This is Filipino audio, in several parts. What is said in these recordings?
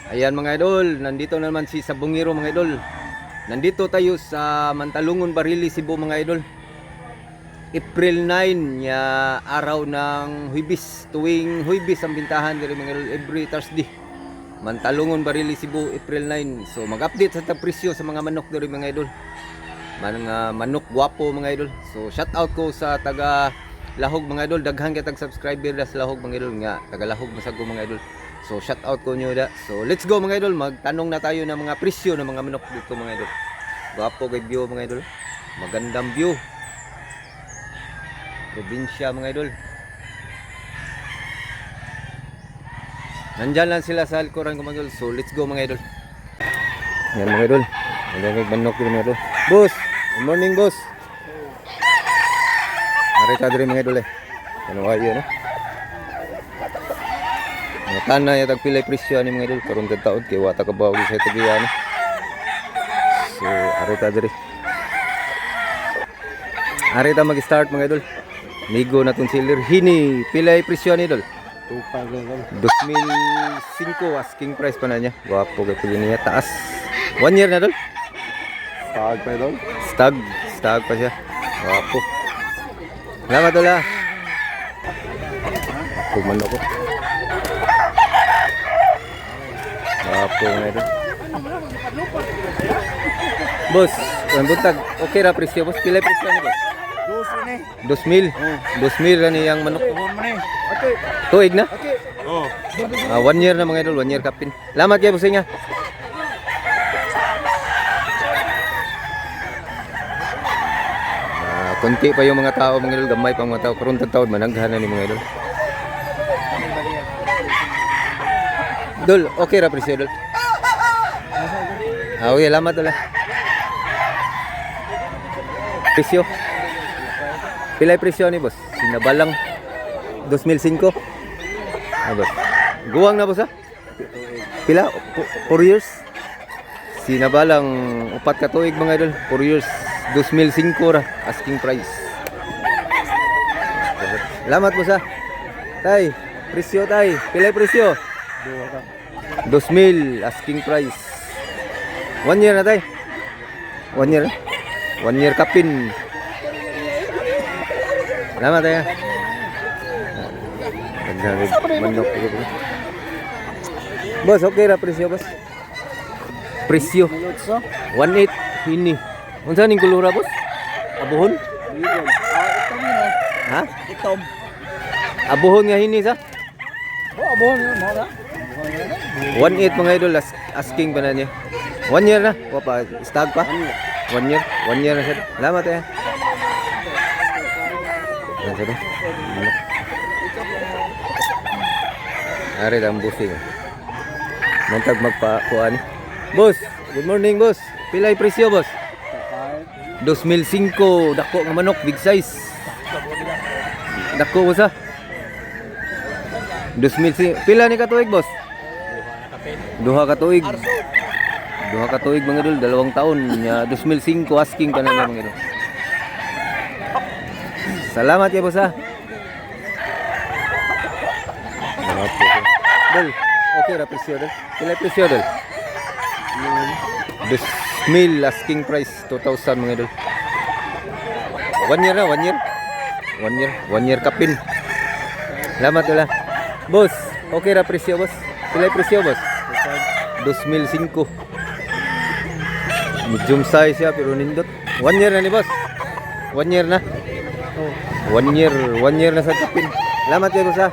Ayan mga idol, nandito naman si Sabungero mga idol. Nandito tayo sa Mantalungon, Barili, Cebu mga idol. April 9 ya araw ng Huwebes. Tuwing Huwebes ang bintahan diri mga idol, every Thursday. Mantalungon, Barili, Cebu, April 9. So mag-update sa presyo sa mga manok diri mga idol. Mga manok gwapo mga idol. So shout out ko sa taga Lahog mga idol. Daghan kay tag subscriber sa Lahog mga idol nga. Taga Lahog masag ko mga idol. So shout out ko nyo da. So let's go mga idol. Magtanong na tayo ng mga presyo ng mga manok dito mga idol. Gwapo kay view mga idol. Magandang view. Probinsya mga idol. Nandyan lang sila sa likuran ko mga idol. So let's go mga idol. Yan mga idol. Magandang manok dito mga idol. Boss! Good morning boss! Narita dito mga idol eh. Ano kayo no? Tanah ya tagpilay presyo ni mga idol karon kad taon kay wata ka bawo sa tagiyan. So arita diri. Arita mag-start mga idol. Migo na tong seller hini pilay presyo ni idol. 2005 asking price pa na niya. Wapo kay pili niya taas. 1 year na idol. Stag pa idol. Stag pa siya. Wapo. Salamat idol ah. Kuman ako. Wapo nga ito. Boss, ang buntag, okay ra presyo boss. Pilay presyo ni boss? 2,000. 2,000 ra niyang manok. Okay. Tuig na? Okay. Oh. 1 year na mga idol, 1 year kapin. Salamat kay bossing nga. Konti pa yung mga tao mga idol, gamay pa mga tao. Karon taon managhan na ni mga idol. Dol, okay ra presyo dol. Okay, salamat dol. Presyo. Pilay presyo ni boss? Sinabalang 2005. Ah, boss. Guwang na boss ha? Pila? 4 years? Sinabalang 4 ka tuig mga idol. 4 years. 2005 ra asking price. Salamat boss ha. Tay, presyo tay. Pilay presyo? 2,000 asking price. 1 year na tay. 1 year. 1 year kapin. Salamat tayo. Manok. Boss, okay ra presyo boss. Presyo 1,800 hini. Unsa ning kulura boss? Abuhon? Ha? Itom. Abuhon nga hini sa? Oh, abon mo na. 1,800 mga idol asking pa na niya. 1 year na. Wapa, stag pa. 1 year. 1 year na siya. Salamat eh. Ari ang busing. Mantag magpakuan. Boss, good morning boss. Pilay presyo boss? 2005 dako nga manok big size. Dako boss ha? 2005. Pila ni ka tuig boss? Duha ka tuig. Duha ka tuig mga idol, 2 taon. 2005 asking pa na niya mga idol. Salamat ya boss ha. Dol, okay ra presyo dol. Pila presyo dol? 2,000 asking price, 2,000 mga idol. 1 year na, 1 year. 1 year, 1 year kapin. Salamat dol ha. Boss, okay ra presyo boss? Pila presyo boss? 2005. Medium size siya pero nindot. 1 year na ni boss. 1 year na. 1 year na sa kapin. Salamat kayo boss ha.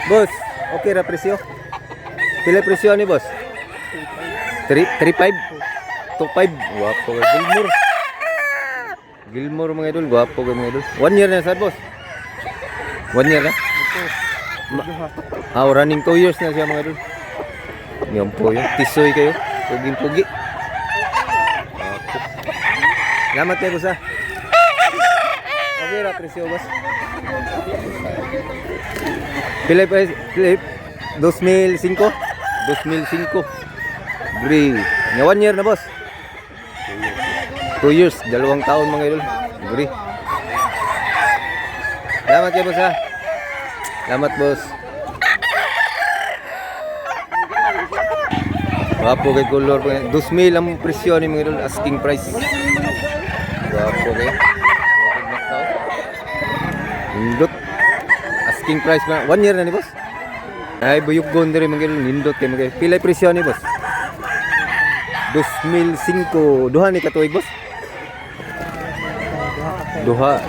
Boss, okay ra presyo? Pila presyo ni boss? 3,500. 2,500. Wapo Gilmore. Gilmore mga idol, gwapo mga idol. 1 year na sa boss. 1 year na. Running 2 years na siya mga idol. Ngayon po yun. Tisoy kayo. Puging-pugi. Salamat kayo boss ha. Okay ra presyo boss. Pilay 2005. 2005. Agree. Nga 1 year na boss. 2 years. 2 taon mga idol. Agree. Salamat kayo boss ha. Salamat boss. Wapo kay color pa. 2,000 ang presyo ni mga idol, asking price. Wapo kay. Nindot. Asking price ba? 1 year na ni boss. Ay buyugon diri mga idol, nindot kay mga. Pila presyo ni boss? 2,005. Duha ni katuig boss.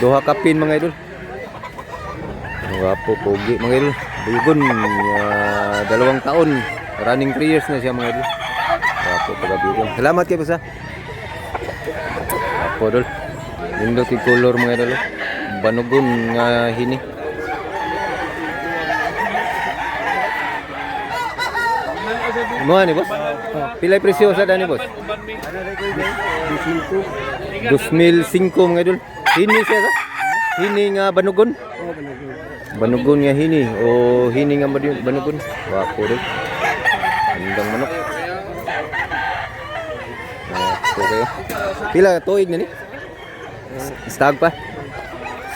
Duha kapin mga idol. Wapo pogi mga idol. Buyugon 2 taon. Running 3 years na siya mga idol. Wapo pagabuyugon. Salamat kay boss ha. Wapo idol. Nindot yung color mga idol. Banugon nga hini. Mga ni boss? Pilay presyo sa dani boss? 2,005 mga idol. Hini siya ka? Hini nga banugon? Banugon nga hini o hini nga banugon. Wapo idol. Andang manok. Wapo kayo. Pila tuig na ni? Stag pa?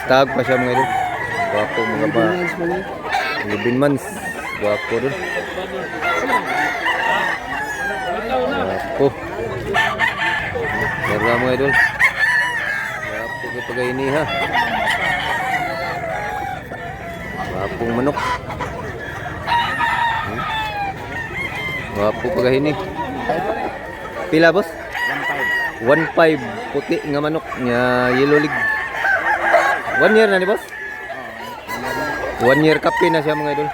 Stag pa siya mga idol. Wapo mga ba? 11 months. Wapo idol. Wapo. Darla mga idol. Wapo ka pagay ini ha. Wapong manok. Wapo pagay ini. Pila boss? 1.5 puti nga manok nya yellow leg. 1 year na ni boss? 1 year kape na siya mga idol.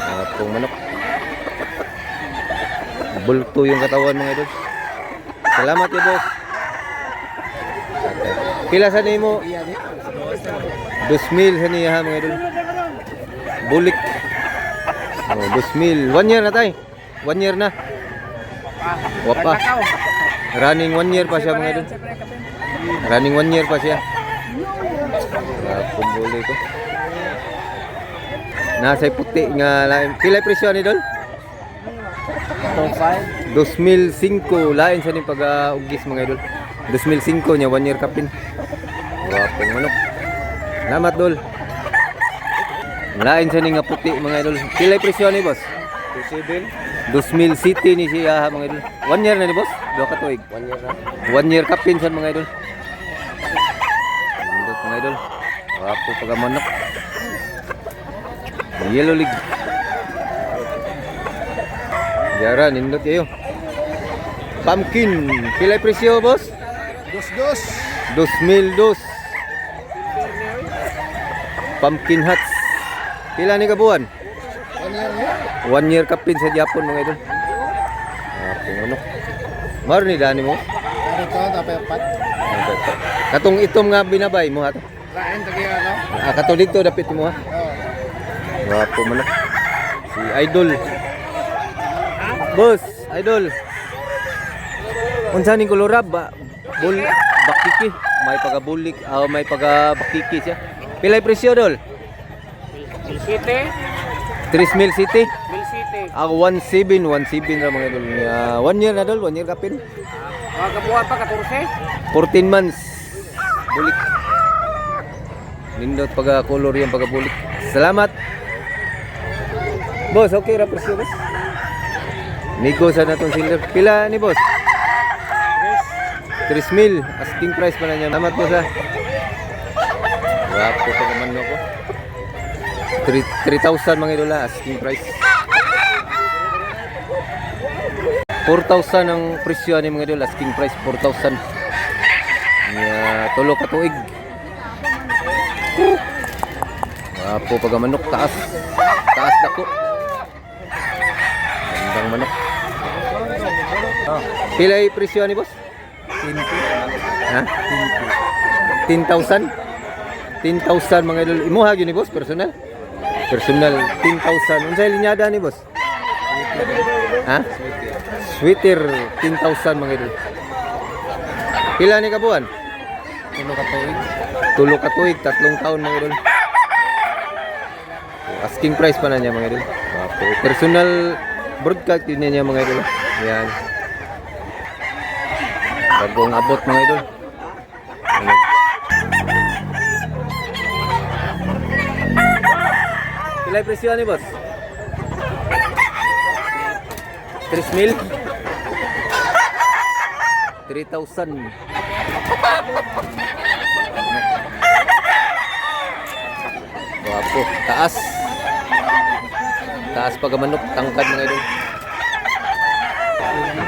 Wapong manok. Bulto yung katawan mga idol. Salamat ya boss. Pila sa nimo? 2,000 sa niya ha mga idol. Bulik. Oh, 2,000. 1 year na tay. 1 year na. Wapa. Running 1 year pa siya mga idol. Running 1 year pa siya. Kumbuli ko. Nasa puti nga lain. Pila presyo ni idol? 2,005 lain sa ni pag-ugis mga idol. 2,005 niya 1 year kapin. Wapong manok. Salamat dol. Lain sa ni nga puti mga idol. Pila presyo ni boss? 2,000 city ni siya mga idol. 1 year na ni boss? Do ka tuig. 1 year na. 1 year kapin sa mga idol. Indot mga idol. Wapo pag manok. Yellow leg. Jara nindot kayo. Pumpkin, pila presyo boss? 2,002. Pumpkin hats. Pila ni kabuan? 1 year kapin sa Japon mga idol. Ano? Maro ni dani mo? Katong itom nga binabay mo ha to? Katong dito dapit mo ha? Wapo manok. Si Idol. Boss, Idol. Unsa ning kolorab ba? Bakiki, may pagabulik, may pagabakiki siya. Pilay presyo dol? City. 3,000 city. Bill City. 17 ra mga idol. 1 year na dol, 1 year kapin. Kabuhat pa 14. 14 months. Bulik. Nindot pag-color yung pagabulik. Salamat. Boss, okay ra presyo boss. Nigo sa natong seller. Pila ni boss? 3,000 asking price pa na niya. Salamat boss ha. Wapo pa naman ako. 3,000 mga idol asking price. 4,000 ang presyo ni mga idol, asking price 4,000. Tulo ka tuig. Wapo pag manok taas. Taas dako. Andang manok. Pila ay presyo ni boss? 10,000. Ha? 10,000? 10,000 mga idol. Imuha gyud ni boss personal. Personal 10,000. Unsay linyada ni boss? Ha? Sweater 10,000 mga idol. Pila ni kabuan? Tulo ka tuig, 3 taon mga idol. Asking price pa na niya mga idol. Personal broadcast yun niya mga idol. Ayan. Bagong abot mga idol. Pilay presyo ni boss? 3,000. 3,000. Wapo, taas. Taas pagamanok, tangkad mga idol.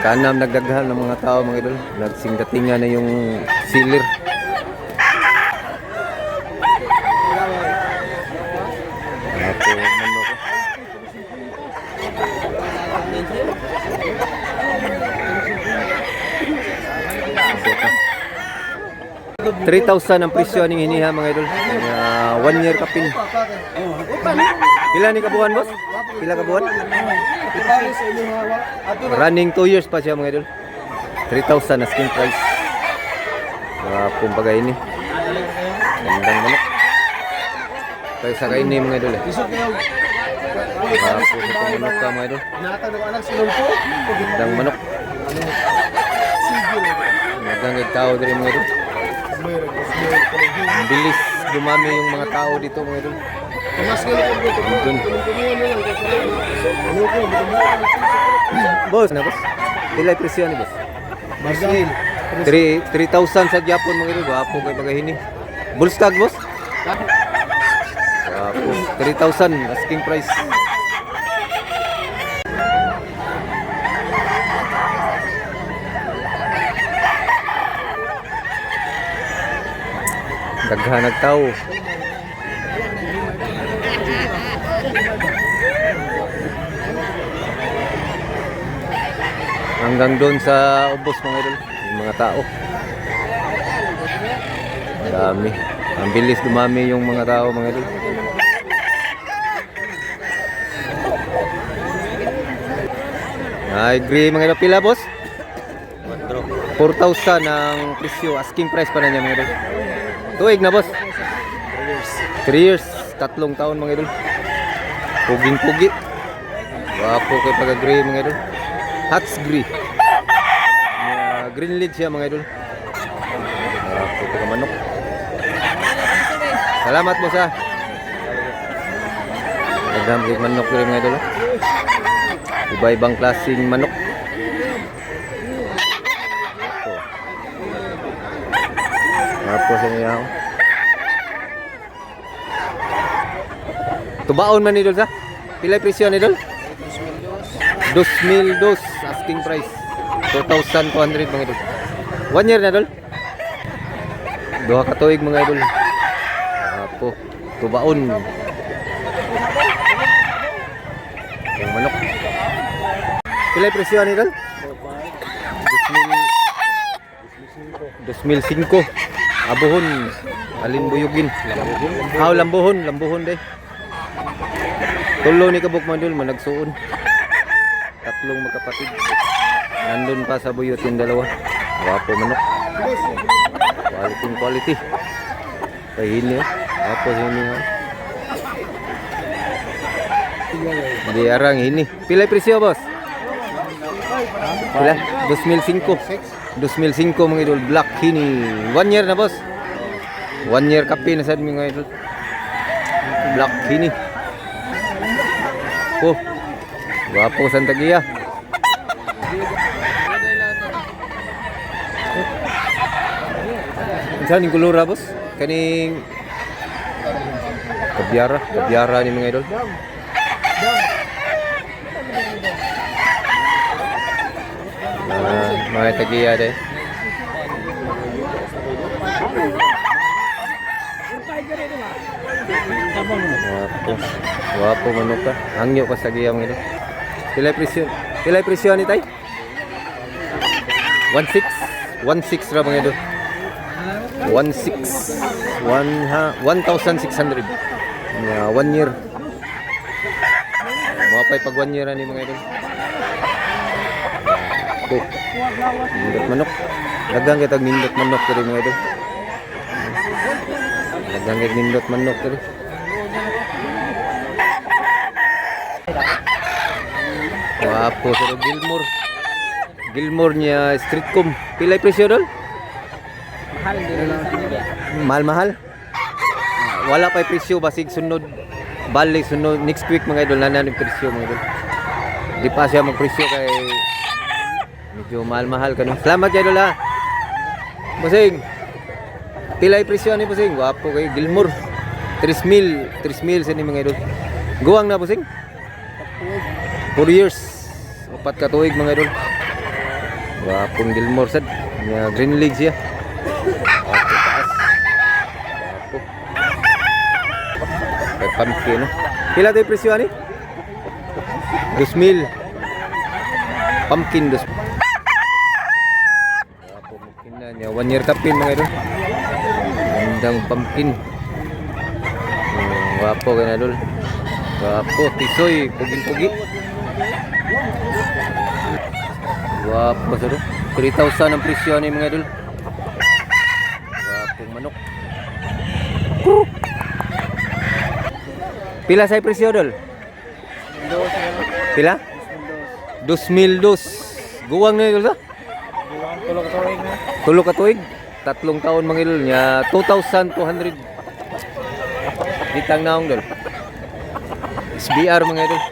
Kanam nagdaghan ng mga tao mga idol. Nagsingdatingan na yung sealer. Wapo, manok. 3,000 ang presyo ning hiniha mga idol. 1 year kapin. Pila ni kabuhan boss? Pila kabuhan? Running 2 years pa siya mga idol. 3,000 asking price. Kung bagay ini. Gandang manok. Kaya sa kainin mga idol. Kung manok ka mga idol. Gandang manok. Magandang tao din mga idol. Ang bilis dumami yung mga tao dito mga idol. Boss na boss. Pila presyo ni boss? 3,000 sa Japon mga idol. Wapo kay bagahini. Bullstag boss? Wapo. 3,000 asking price. Daghanag tao. Hanggang doon sa ubos mga idol, yung mga tao. Dami. Ang bilis dumami yung mga tao mga idol. I agree mga idol. Pila boss? 4,000 ang presyo. Asking price pa na niya mga idol. Tuig na boss. 3 years. 3 taon mga idol. Puging-pugi. Wapo kay pag-agree mga idol. Hats green. Green lead siya mga idol. Wapo kay manok. Salamat boss ha. Nagdamig manok rin mga idol. Iba-ibang klaseng manok. Wapo sa niya ako. Tubaon man ni Dol sa? Pila presyo ni Dol? 2,000 asking price. 2,200 mga idol. 1 year na Dol? Duha ka tuig mga idol. Apo, tubaon. Yung manok. Pila presyo ni Dol? 2,005. Abuhon. Alin buyugin. Lambuhon day. Tulo ni kabuk mandul managsuon. 3 magkapatid. Nandun pa sa buyot yung dalawa. Wapo manok. Quality. Pahili oh. Wapo sini oh. Di arang ini. Pila presyo boss? Pila? 2,005. 2,005 mga idol. Black hini. 1 year na boss. 1 year kapi na sad mga idol. Black hini. Oh, wapo Santa Gia. Saan yung kulura boss? Kaning kabyara ni mga idol. Mga tagiya deh. Wapo manok ka. Hangyo ka sa giyam ito. Pilay presyo ni tay? 1,600 ra mga ito. 1,600. 1 year. Mapay pag 1 year ni mga ito. Nindot manok. Dagang kita nindot manok diri mga ito. Dagang kita nindot manok diri. Wapo sa Gilmore niya Streetcom. Pilay presyo dol? Mahal. Wala pa presyo basig sunod. Balik sunod next week mga idol na yung presyo mga idol. Di pa siya magpresyo kay medyo mahal-mahal ka no. Salamat kay idol ha. Bossing. Pilay presyo ni bossing. Wapo kay Gilmore. 3,000 sa ni mga idol. Guwang na bossing. 4 years. 4 ka tuig mga idol. Wapong Gilmore sad. Nya green legs siya. Wapo taas. Wapo. Kay pumpkin no. Pila tayo presyo ani? 2,000. Pumpkin 2,000. Wapo pumpkin na niya. 1 year tapin mga idol. Gandang pumpkin. Wapo kay na idol. Wapo tisoy puging-pugi. Wapo sa 3,000 ang presyo ni mga idol. Wapong manok. Pila sa presyo dol? Pila? 2,002. Guwang na idol sa? Tulo ka tuig. 3 taon mga idol niya. 2,200. Ditang naong dol. SBR mga idol.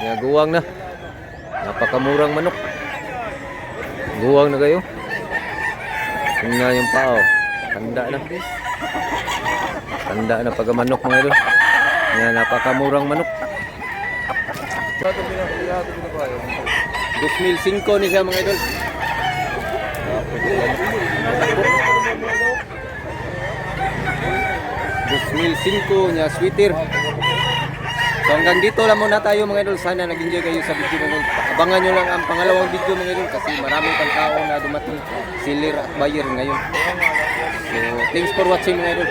Niya guwang na. Napakamurang manok. Guwang na kayo. Tingnan yung pao. Tanda na. Tanda na pagkamanok mga idol. Yan, napakamurang manok. 2,005 ni siya mga idol. 2,005 niya sweater. So hanggang dito lang muna tayo mga idol. Sana nag-enjoy kayo sa video mga idol. Abangan nyo lang ang pangalawang video mga idol kasi maraming pang tao na dumating seller at buyer ngayon. So thanks for watching mga idol.